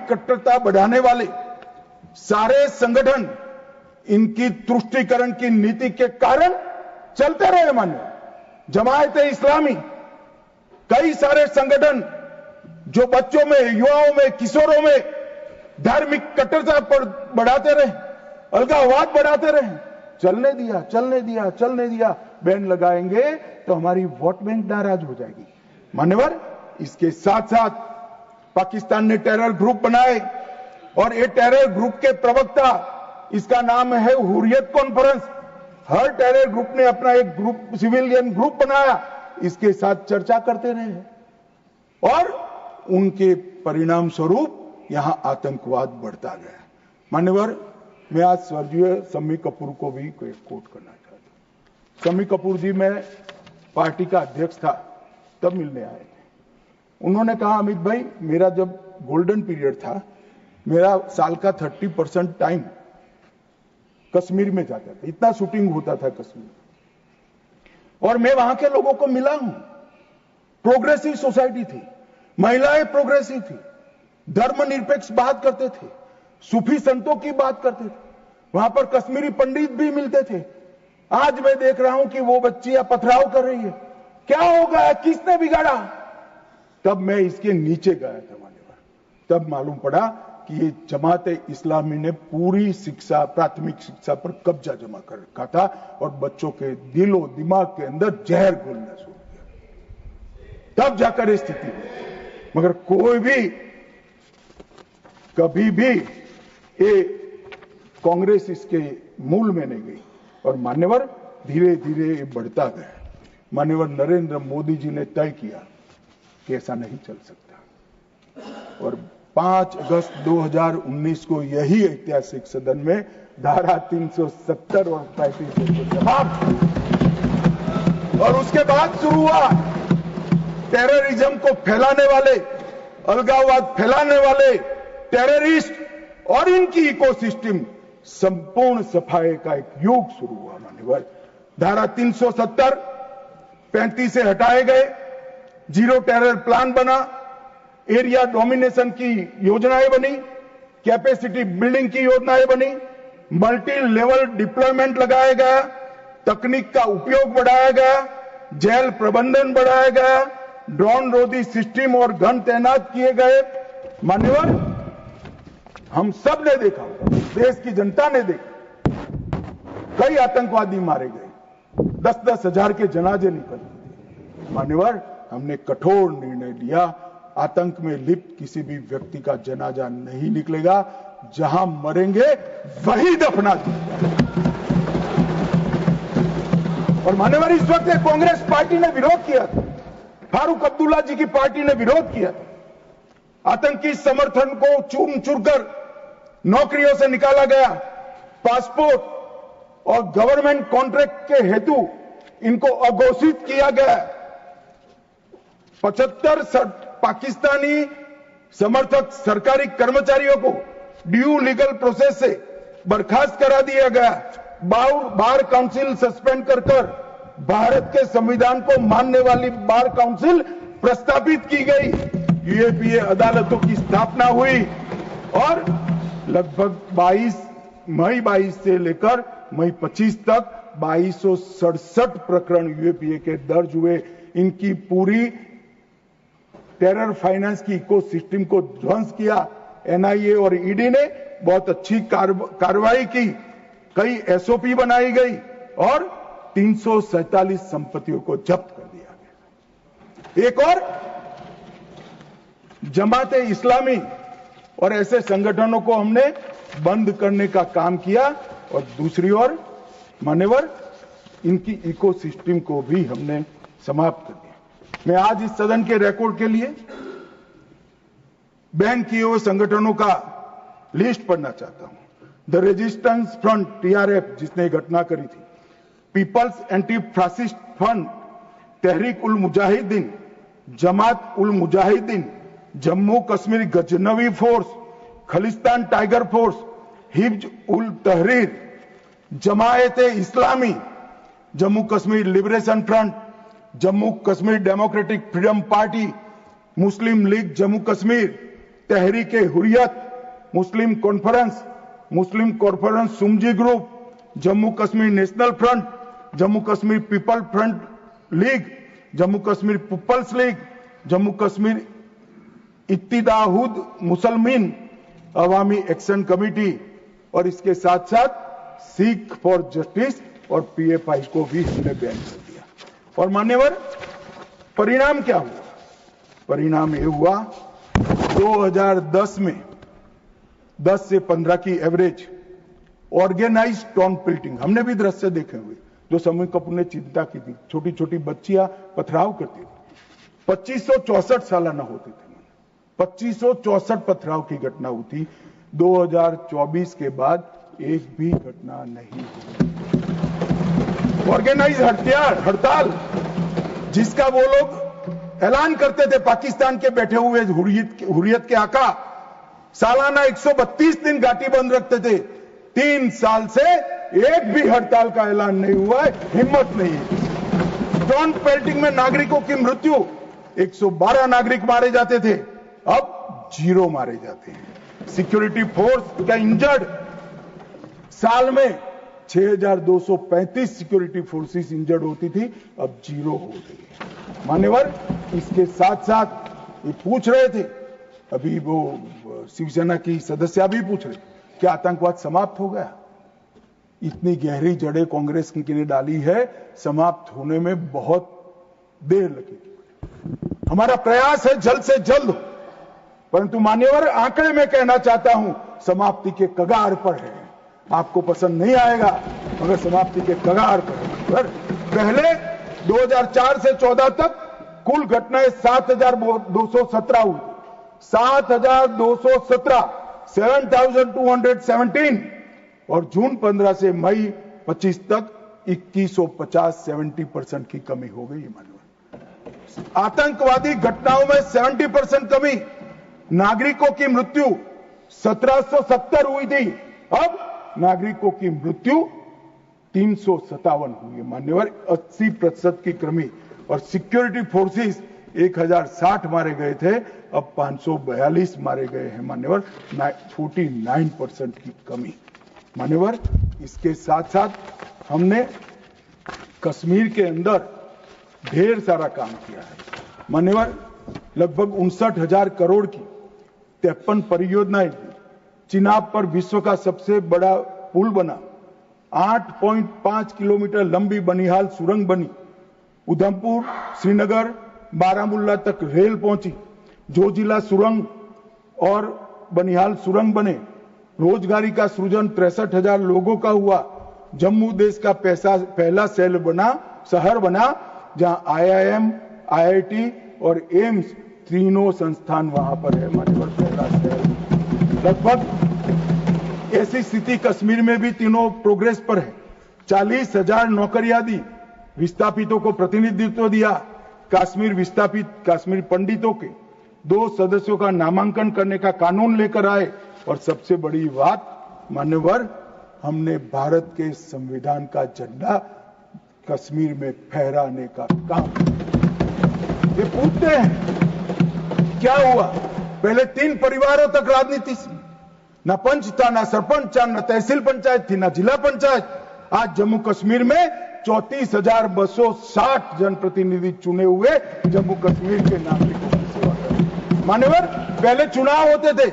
कट्टरता बढ़ाने वाले सारे संगठन इनकी तुष्टीकरण की नीति के कारण चलते रहे। मान्य जमायते इस्लामी, कई सारे संगठन जो बच्चों में, युवाओं में, किशोरों में धार्मिक कट्टरता पर बढ़ाते रहे, अलगाववाद बढ़ाते रहे, चलने दिया, चलने दिया, चलने दिया। बैन लगाएंगे तो हमारी वोट बैंक नाराज हो जाएगी। मान्यवर, इसके साथ साथ पाकिस्तान ने टेरर ग्रुप बनाए और ये टेरर ग्रुप के प्रवक्ता, इसका नाम है हुर्रियत कॉन्फ्रेंस। हर टेरर ग्रुप ने अपना एक ग्रुप, सिविलियन ग्रुप बनाया, इसके साथ चर्चा करते रहे और उनके परिणाम स्वरूप यहां आतंकवाद बढ़ता गया। मान्यवर, मैं आज स्वर्गीय शम्मी कपूर को भी कोट करना चाहता हूं। शम्मी कपूर जी, मैं पार्टी का अध्यक्ष था तब मिलने आए थे। उन्होंने कहा, अमित भाई, मेरा जब गोल्डन पीरियड था, मेरा साल का 30% टाइम कश्मीर में जाता था, इतना शूटिंग होता था कश्मीर, और मैं वहां के लोगों को मिला हूं। प्रोग्रेसिव सोसाइटी थी, महिलाएं प्रोग्रेसिव थी, धर्मनिरपेक्ष बात करते थे, सूफी संतों की बात करते थे, वहां पर कश्मीरी पंडित भी मिलते थे। आज मैं देख रहा हूं कि वो बच्चियां पथराव कर रही है। क्या हो गया, किसने बिगाड़ा? तब मैं इसके नीचे गया था मान्यवर, तब मालूम पड़ा कि ये जमाते इस्लामी ने पूरी शिक्षा, प्राथमिक शिक्षा पर कब्जा जमा कर रखा था और बच्चों के दिलो दिमाग के अंदर जहर घोलना शुरू किया। तब जाकर ये स्थिति हुई। मगर कोई भी कभी भी ये कांग्रेस इसके मूल में नहीं गई और मान्यवर धीरे धीरे ये बढ़ता गया। मान्यवर नरेंद्र मोदी जी ने तय किया कि ऐसा नहीं चल सकता और 5 अगस्त 2019 को यही ऐतिहासिक सदन में धारा 370 और 35 समाप्त, और उसके बाद शुरू हुआ टेररिज्म को फैलाने वाले, अलगाववाद फैलाने वाले टेररिस्ट और इनकी इकोसिस्टम संपूर्ण सफाई का एक युग शुरू हुआ। मान्यवर, धारा 370 35 से हटाए गए, जीरो टेरर प्लान बना, एरिया डोमिनेशन की योजनाएं बनी, कैपेसिटी बिल्डिंग की योजनाएं बनी, मल्टी लेवल डिप्लॉयमेंट लगाया गया, तकनीक का उपयोग बढ़ाया गया, जेल प्रबंधन बढ़ाया गया, ड्रोन रोधी सिस्टम और गन तैनात किए गए। मान्यवर, हम सब ने देखा, देश की जनता ने देखा, कई आतंकवादी मारे गए, 10-10 हजार के जनाजे निकले। मान्यवर, हमने कठोर निर्णय लिया, आतंक में लिप्त किसी भी व्यक्ति का जनाजा नहीं निकलेगा, जहां मरेंगे वही दफना दिया। और मान्यवर, इस वक्त कांग्रेस पार्टी ने विरोध किया था, फारूक अब्दुल्ला जी की पार्टी ने विरोध किया था। आतंकी समर्थन को चूर चूर कर नौकरियों से निकाला गया, पासपोर्ट और गवर्नमेंट कॉन्ट्रैक्ट के हेतु इनको अघोषित किया गया। 75 पाकिस्तानी समर्थक सरकारी कर्मचारियों को ड्यू लीगल प्रोसेस से बर्खास्त करा दिया गया। बार काउंसिल सस्पेंड कर भारत के संविधान को मानने वाली बार काउंसिल प्रस्तावित की गई। यूएपीए अदालतों की स्थापना हुई और लगभग मई 22 से लेकर मई 25 तक 2267 प्रकरण यूएपीए के दर्ज हुए। इनकी पूरी टेरर फाइनेंस की इकोसिस्टम को ध्वंस किया। एनआईए और ईडी ने बहुत अच्छी कार्रवाई की, कई एसओपी बनाई गई और 347 संपत्तियों को जब्त कर दिया गया। एक और जमाते इस्लामी और ऐसे संगठनों को हमने बंद करने का काम किया और दूसरी ओर मान्यवर इनकी इकोसिस्टम को भी हमने समाप्त कर दिया। मैं आज इस सदन के रिकॉर्ड के लिए बैन किए हुए संगठनों का लिस्ट पढ़ना चाहता हूं। द रेजिस्टेंस फ्रंट टीआरएफ, जिसने घटना करी थी, people's anti fascist front, Tehreek ul Mujahideen, Jamaat ul Mujahideen, Jammu Kashmir Ghaznavi force, Khalistan tiger force, हिब्ज ul Tahrir, Jamaat-e Islami, Jammu Kashmir liberation front, Jammu Kashmir democratic freedom party, Muslim league Jammu Kashmir, Tehreek-e Hurriyat, Muslim conference सुमजी group, Jammu Kashmir national front, Jammu Kashmir people front league, Jammu Kashmir people's league, Jammu Kashmir Ittihad Musalman Awami action committee और इसके साथ साथ सिख फॉर जस्टिस और पीएफआई को भी हमने बैन कर दिया। और मान्यवर, परिणाम क्या हुआ? परिणाम ये हुआ 2010 में 10 से 15 की एवरेज ऑर्गेनाइज टॉन पिल्टिंग, हमने भी दृश्य देखे हुए जो समूह कपूर ने चिंता की थी। छोटी छोटी बच्चियां पथराव करती थी। 2564 सालाना होते थे। 2564 पथराव की घटना हुई। 2024 के बाद एक भी घटना नहीं हुई। ऑर्गेनाइज हड़ताल जिसका वो लोग ऐलान करते थे, पाकिस्तान के बैठे हुए हुर्रियत के आका सालाना 132 दिन घाटी बंद रखते थे। 3 साल से एक भी हड़ताल का ऐलान नहीं हुआ है, हिम्मत नहीं है। स्टोन पेल्टिंग में नागरिकों की मृत्यु, 112 नागरिक मारे जाते थे, अब 0 मारे जाते हैं। सिक्योरिटी फोर्स का इंजर्ड, साल में 6235 सिक्योरिटी फोर्सेस इंजर्ड होती थी, अब 0 हो गई है। मान्यवर, इसके साथ साथ ये पूछ रहे थे, अभी वो शिवसेना की सदस्य भी पूछ रहे, क्या आतंकवाद समाप्त हो गया? इतनी गहरी जड़ें कांग्रेस की ने डाली है, समाप्त होने में बहुत देर लगेगी। हमारा प्रयास है जल्द से जल्द, परंतु मान्यवर, आंकड़े में कहना चाहता हूं, समाप्ति के कगार पर है। आपको पसंद नहीं आएगा, मगर समाप्ति के कगार पर है। पहले 2004 से 14 तक कुल घटनाएं 7217 हुई। 7217, 7217, और जून 15 से मई 25 तक 2150, 70% की कमी हो गई। आतंकवादी घटनाओं में 70% कमी। नागरिकों की मृत्यु 1770 हुई थी, अब नागरिकों की मृत्यु 357 हुई है। मान्यवर, 80% की कमी। और सिक्योरिटी फोर्सेस 1060 मारे गए थे, अब 542 मारे गए हैं। मान्यवर, 49% की कमी। मान्यवर, इसके साथ साथ हमने कश्मीर के अंदर ढेर सारा काम किया है। मान्यवर, लगभग 59,000 करोड़ की 53 परियोजनाएं थी। चिनाब पर विश्व का सबसे बड़ा पुल बना। 8.5 किलोमीटर लंबी बनिहाल सुरंग बनी। उधमपुर, श्रीनगर, बारामुल्ला तक रेल पहुंची। जोजिला सुरंग और बनिहाल सुरंग बने। रोजगारी का सृजन 63,000 लोगों का हुआ। जम्मू देश का पहला शहर बना जहां IIM, IIT और एम्स तीनों संस्थान वहां पर है। मान्यवर, पहला शहर। लगभग ऐसी स्थिति कश्मीर में भी तीनों प्रोग्रेस पर है। 40,000 नौकरियां दी। विस्थापितों को प्रतिनिधित्व दिया। कश्मीर विस्थापित कश्मीर पंडितों के 2 सदस्यों का नामांकन करने का कानून लेकर आए। और सबसे बड़ी बात, मान्यवर, हमने भारत के संविधान का झंडा कश्मीर में फहराने का काम। ये पूछते हैं क्या हुआ? पहले 3 परिवारों तक राजनीति थी, ना पंच था, ना सरपंच था, ना तहसील पंचायत थी, ना जिला पंचायत। आज जम्मू कश्मीर में 34,260 जनप्रतिनिधि चुने हुए जम्मू कश्मीर के नागरिकों की सेवा कर। मान्यवर, पहले चुनाव होते थे।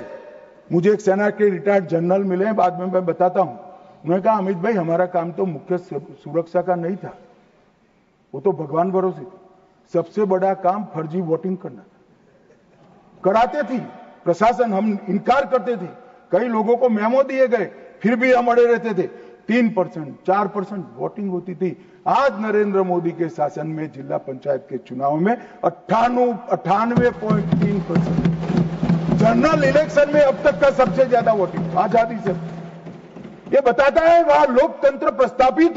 मुझे एक सेना के रिटायर्ड जनरल मिले, बाद में मैं बताता हूं। उन्होंने कहा, अमित भाई, हमारा काम तो मुख्य सुरक्षा का नहीं था, वो तो भगवान भरोसे थे। सबसे बड़ा काम फर्जी वोटिंग करना। कराते थी प्रशासन, हम इनकार करते थे। कई लोगों को मेमो दिए गए, फिर भी हम अड़े रहते थे। 3%, 4% वोटिंग होती थी। आज नरेंद्र मोदी के शासन में जिला पंचायत के चुनाव में 98.3%। जनरल इलेक्शन में अब तक का सबसे ज्यादा वोटिंग आजादी से। ये बताता है वहां लोकतंत्र प्रस्थापित